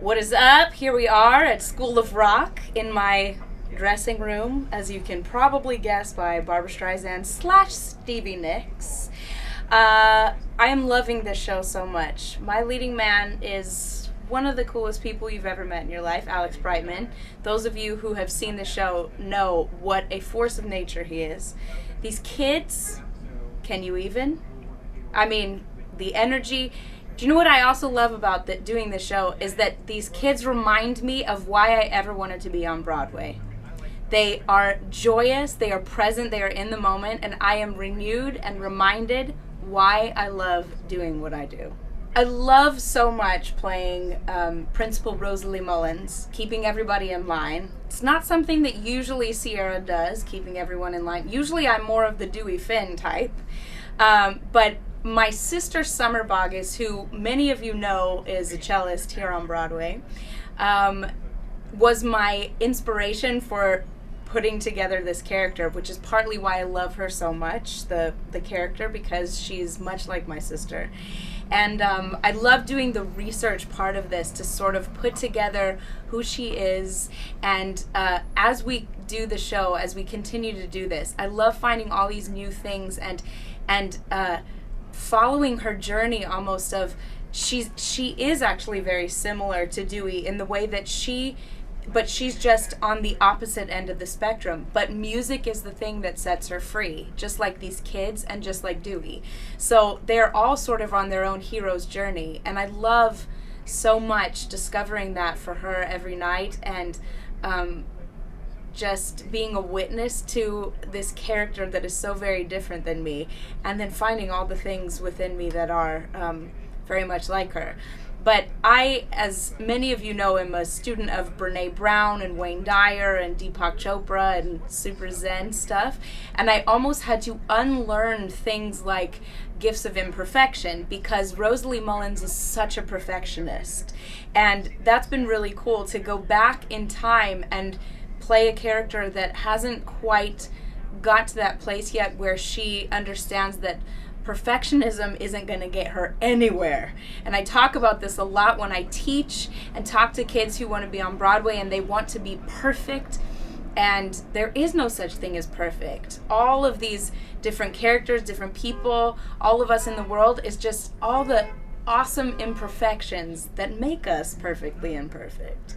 What is up? Here we are at School of Rock in my dressing room, as you can probably guess by Barbra Streisand / Stevie Nicks. I am loving this show so much. My leading man is one of the coolest people you've ever met in your life, Alex Brightman. Those of you who have seen the show know what a force of nature he is. These kids, can you even? I mean, the energy. Do you know what I also love about doing this show is that these kids remind me of why I ever wanted to be on Broadway. They are joyous, they are present, they are in the moment, and I am renewed and reminded why I love doing what I do. I love so much playing Principal Rosalie Mullins, keeping everybody in line. It's not something that usually Sierra does, keeping everyone in line. Usually I'm more of the Dewey Finn type, but my sister Summer Boggess, who many of you know is a cellist here on Broadway, was my inspiration for putting together this character, which is partly why I love her so much, the character, because she's much like my sister. And I love doing the research part of this to sort of put together who she is. And as we do the show, as we continue to do this, I love finding all these new things and following her journey almost of she is actually very similar to Dewey in the way that but she's just on the opposite end of the spectrum. But music is the thing that sets her free, just like these kids and just like Dewey. So they're all sort of on their own hero's journey. And I love so much discovering that for her every night and just being a witness to this character that is so very different than me, and then finding all the things within me that are very much like her. But I, as many of you know, am a student of Brene Brown and Wayne Dyer and Deepak Chopra and Super Zen stuff, and I almost had to unlearn things like gifts of imperfection because Rosalie Mullins is such a perfectionist. And that's been really cool to go back in time and play a character that hasn't quite got to that place yet where she understands that perfectionism isn't going to get her anywhere. And I talk about this a lot when I teach and talk to kids who want to be on Broadway and they want to be perfect. And there is no such thing as perfect. All of these different characters, different people, all of us in the world is just all the awesome imperfections that make us perfectly imperfect.